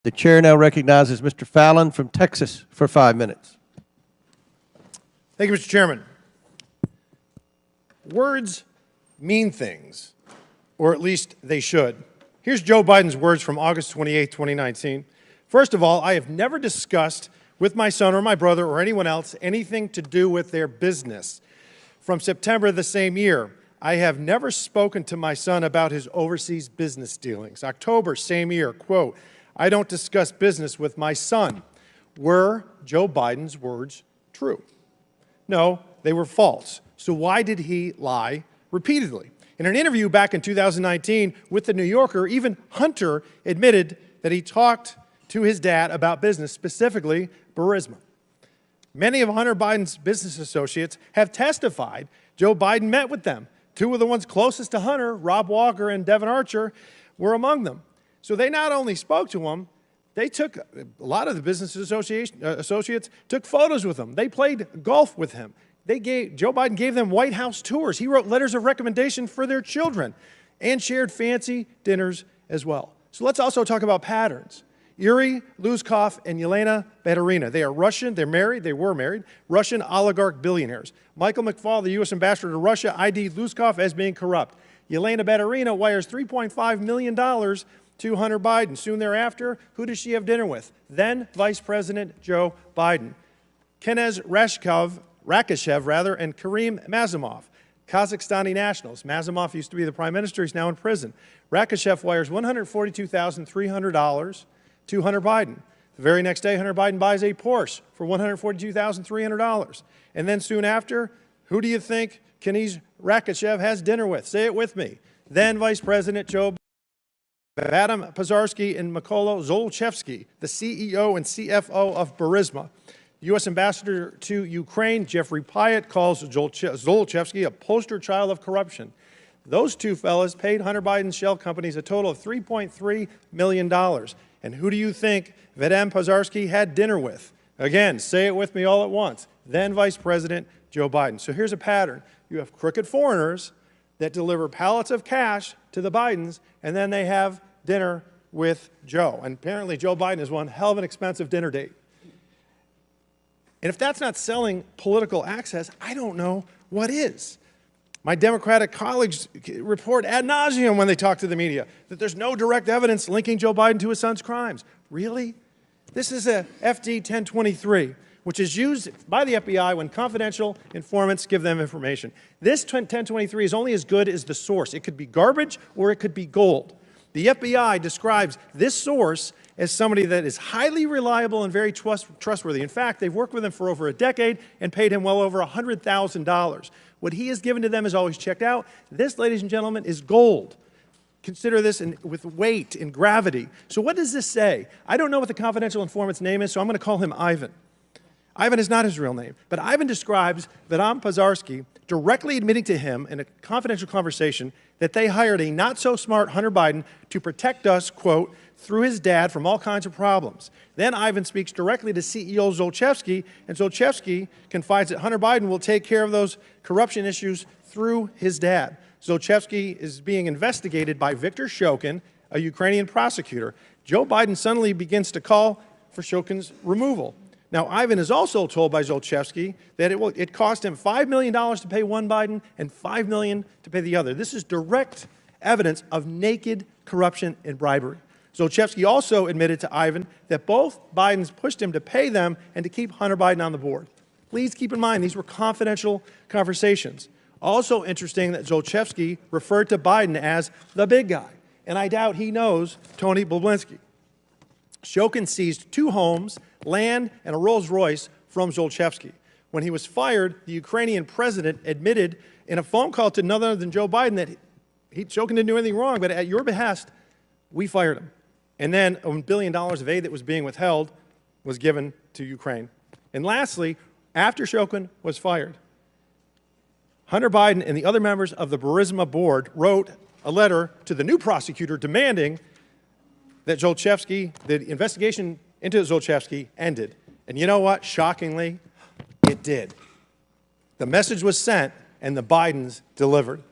The chair now recognizes Mr. Fallon from Texas for 5 minutes. Thank you, Mr. Chairman. Words mean things, or at least they should. Here's Joe Biden's words from August 28, 2019. First of all, I have never discussed with my son or my brother or anyone else anything to do with their business. From September of the same year, I have never spoken to my son about his overseas business dealings. October, same year, quote, I don't discuss business with my son. Were Joe Biden's words true? No, they were false. So why did he lie repeatedly? In an interview back in 2019 with The New Yorker, even Hunter admitted that he talked to his dad about business, specifically Burisma. Many of Hunter Biden's business associates have testified Joe Biden met with them. Two of the ones closest to Hunter, Rob Walker and Devin Archer, were among them. So they not only spoke to him, they took, a lot of the business associates took photos with him. They played golf with him. Joe Biden gave them White House tours. He wrote letters of recommendation for their children and shared fancy dinners as well. So let's also talk about patterns. Yuri Luzkov and Yelena Baturina. They are Russian, they were married, Russian oligarch billionaires. Michael McFaul, the U.S. ambassador to Russia, ID'd Luzkov as being corrupt. Yelena Baturina wires $3.5 million to Hunter Biden. Soon thereafter, who does she have dinner with? Then Vice President Joe Biden. Kenez Rakishev, and Karim Mazimov, Kazakhstani nationals. Mazimov used to be the prime minister. He's now in prison. Rakishev wires $142,300 to Hunter Biden. The very next day, Hunter Biden buys a Porsche for $142,300. And then soon after, who do you think Kenez Rakishev has dinner with? Say it with me. Then Vice President Joe Biden. Adam Pazarski and Mykola Zolochevsky, the CEO and CFO of Burisma. U.S. Ambassador to Ukraine, Jeffrey Pyatt, calls Zolochevsky a poster child of corruption. Those two fellas paid Hunter Biden's shell companies a total of $3.3 million. And who do you think Vadim Pazarski had dinner with? Again, say it with me all at once. Then Vice President Joe Biden. So here's a pattern. You have crooked foreigners that deliver pallets of cash to the Bidens, and then they have dinner with Joe. And apparently Joe Biden is one hell of an expensive dinner date. And if that's not selling political access, I don't know what is. My Democratic colleagues report ad nauseum when they talk to the media that there's no direct evidence linking Joe Biden to his son's crimes. Really? This is a FD 1023, which is used by the FBI when confidential informants give them information. This 1023 is only as good as the source. It could be garbage or it could be gold. The FBI describes this source as somebody that is highly reliable and very trustworthy. In fact, they've worked with him for over a decade and paid him well over $100,000. What he has given to them is always checked out. This, ladies and gentlemen, is gold. Consider this with weight and gravity. So what does this say? I don't know what the confidential informant's name is, so I'm going to call him Ivan. Ivan is not his real name, but Ivan describes Vadim Pazarski directly admitting to him in a confidential conversation that they hired a not-so-smart Hunter Biden to protect us, quote, through his dad from all kinds of problems. Then Ivan speaks directly to CEO Zolochevsky, and Zolochevsky confides that Hunter Biden will take care of those corruption issues through his dad. Zolochevsky is being investigated by Viktor Shokin, a Ukrainian prosecutor. Joe Biden suddenly begins to call for Shokin's removal. Now, Ivan is also told by Zolochevsky that it cost him $5 million to pay one Biden and $5 million to pay the other. This is direct evidence of naked corruption and bribery. Zolochevsky also admitted to Ivan that both Bidens pushed him to pay them and to keep Hunter Biden on the board. Please keep in mind, these were confidential conversations. Also interesting that Zolochevsky referred to Biden as the big guy, and I doubt he knows Tony Bobulinski. Shokin seized 2 homes, land, and a Rolls-Royce from Zolochevsky. When he was fired, the Ukrainian president admitted in a phone call to none other than Joe Biden that Shokin didn't do anything wrong, but at your behest, we fired him. And then $1 billion of aid that was being withheld was given to Ukraine. And lastly, after Shokin was fired, Hunter Biden and the other members of the Burisma board wrote a letter to the new prosecutor demanding that Zolochevsky, the investigation into Zolochevsky ended. And you know what? Shockingly, it did. The message was sent, and the Bidens delivered.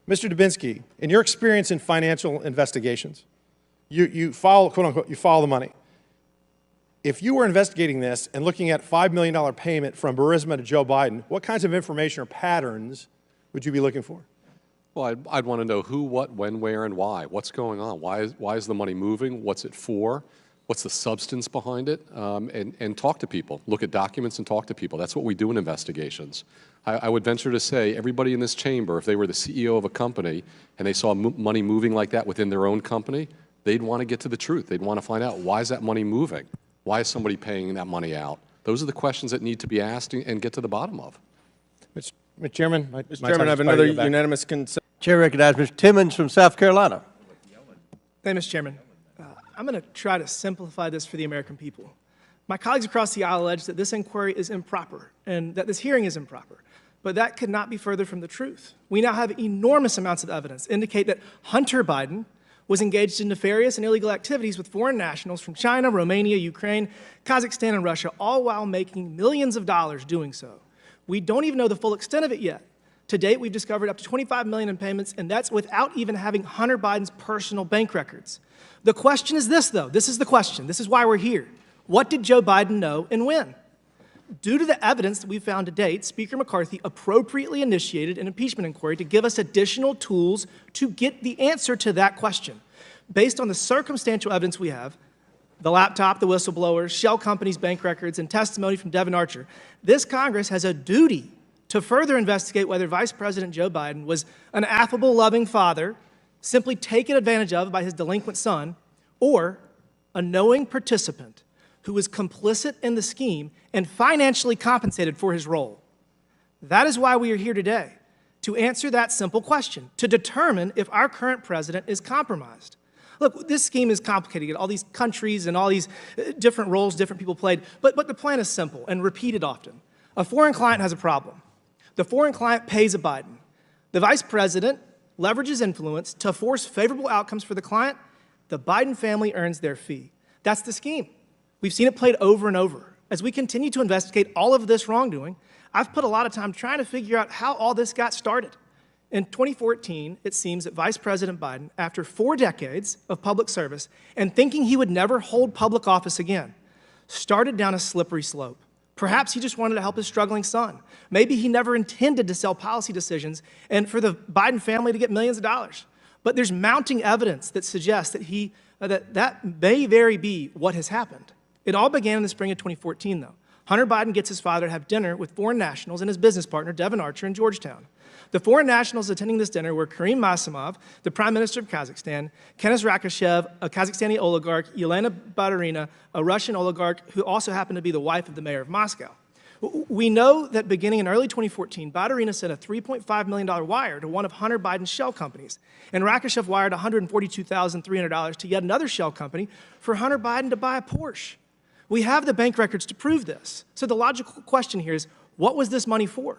Mr. Dubinsky, in your experience in financial investigations, you follow, quote unquote, you follow the money. If you were investigating this and looking at $5 million payment from Burisma to Joe Biden, what kinds of information or patterns would you be looking for? Well, I'd want to know who, what, when, where, and why. What's going on? Why is the money moving? What's it for? What's the substance behind it? And talk to people. Look at documents and talk to people. That's what we do in investigations. I would venture to say everybody in this chamber, if they were the CEO of a company and they saw money moving like that within their own company, they'd want to get to the truth. They'd want to find out, why is that money moving? Why is somebody paying that money out? Those are the questions that need to be asked and get to the bottom of. Mr. Chairman, Mr. Chairman, I have another unanimous consent. Chair recognizes Mr. Timmons from South Carolina. Thank you, Mr. Chairman. I'm going to try to simplify this for the American people. My colleagues across the aisle allege that this inquiry is improper and that this hearing is improper, but that could not be further from the truth. We now have enormous amounts of evidence to indicate that Hunter Biden was engaged in nefarious and illegal activities with foreign nationals from China, Romania, Ukraine, Kazakhstan, and Russia, all while making millions of dollars doing so. We don't even know the full extent of it yet. To date, we've discovered up to $25 million in payments, and that's without even having Hunter Biden's personal bank records. The question is this, though. This is the question. This is why we're here. What did Joe Biden know and when? Due to the evidence that we've found to date, Speaker McCarthy appropriately initiated an impeachment inquiry to give us additional tools to get the answer to that question. Based on the circumstantial evidence we have, the laptop, the whistleblowers, shell companies' bank records, and testimony from Devin Archer, this Congress has a duty to further investigate whether Vice President Joe Biden was an affable, loving father, simply taken advantage of by his delinquent son, or a knowing participant who was complicit in the scheme and financially compensated for his role. That is why we are here today, to answer that simple question, to determine if our current president is compromised. Look, this scheme is complicated, all these countries and all these different roles different people played, but the plan is simple and repeated often. A foreign client has a problem. The foreign client pays a Biden. The vice president leverages influence to force favorable outcomes for the client. The Biden family earns their fee. That's the scheme. We've seen it played over and over. As we continue to investigate all of this wrongdoing, I've put a lot of time trying to figure out how all this got started. In 2014, it seems that Vice President Biden, after 4 decades of public service and thinking he would never hold public office again, started down a slippery slope. Perhaps he just wanted to help his struggling son. Maybe he never intended to sell policy decisions and for the Biden family to get millions of dollars. But there's mounting evidence that suggests that that may very be what has happened. It all began in the spring of 2014, though. Hunter Biden gets his father to have dinner with foreign nationals and his business partner, Devin Archer, in Georgetown. The foreign nationals attending this dinner were Karim Masimov, the Prime Minister of Kazakhstan, Kenes Rakishev, a Kazakhstani oligarch, Yelena Baturina, a Russian oligarch who also happened to be the wife of the mayor of Moscow. We know that beginning in early 2014, Baturina sent a $3.5 million wire to one of Hunter Biden's shell companies, and Rakishev wired $142,300 to yet another shell company for Hunter Biden to buy a Porsche. We have the bank records to prove this. So the logical question here is, what was this money for?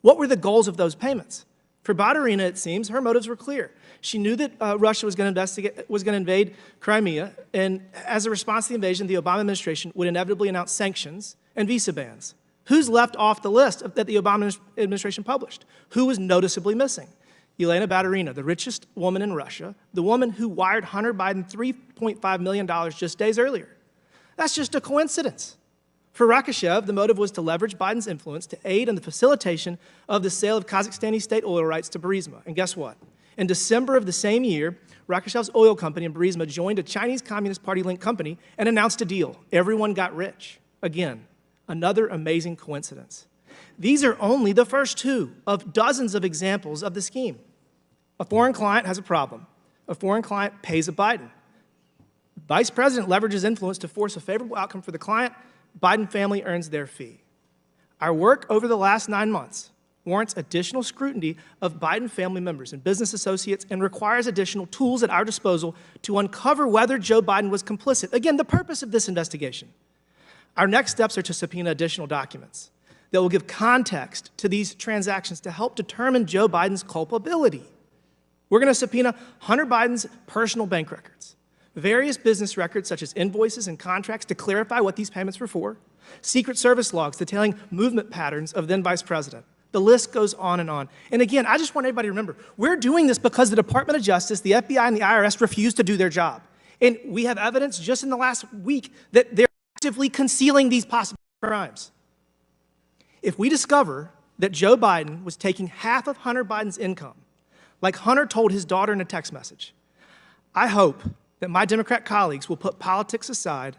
What were the goals of those payments? For Baturina, it seems, her motives were clear. She knew that Russia was going to invade Crimea, and as a response to the invasion, the Obama administration would inevitably announce sanctions and visa bans. Who's left off the list that the Obama administration published? Who was noticeably missing? Yelena Baturina, the richest woman in Russia, the woman who wired Hunter Biden $3.5 million just days earlier. That's just a coincidence. For Rakishev, the motive was to leverage Biden's influence to aid in the facilitation of the sale of Kazakhstani state oil rights to Burisma. And guess what? In December of the same year, Rakishev's oil company and Burisma joined a Chinese Communist Party-linked company and announced a deal. Everyone got rich. Again, another amazing coincidence. These are only the first 2 of dozens of examples of the scheme. A foreign client has a problem. A foreign client pays a Biden. Vice President leverages influence to force a favorable outcome for the client. Biden family earns their fee. Our work over the last 9 months warrants additional scrutiny of Biden family members and business associates and requires additional tools at our disposal to uncover whether Joe Biden was complicit. Again, the purpose of this investigation. Our next steps are to subpoena additional documents that will give context to these transactions to help determine Joe Biden's culpability. We're going to subpoena Hunter Biden's personal bank records, various business records such as invoices and contracts to clarify what these payments were for, Secret Service logs detailing movement patterns of then Vice President. The list goes on and on. And again, I just want everybody to remember, we're doing this because the Department of Justice, the FBI, and the IRS refused to do their job. And we have evidence just in the last week that they're actively concealing these possible crimes. If we discover that Joe Biden was taking half of Hunter Biden's income, like Hunter told his daughter in a text message, I hope that my Democrat colleagues will put politics aside,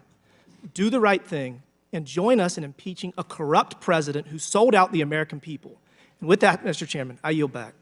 do the right thing, and join us in impeaching a corrupt president who sold out the American people. And with that, Mr. Chairman, I yield back.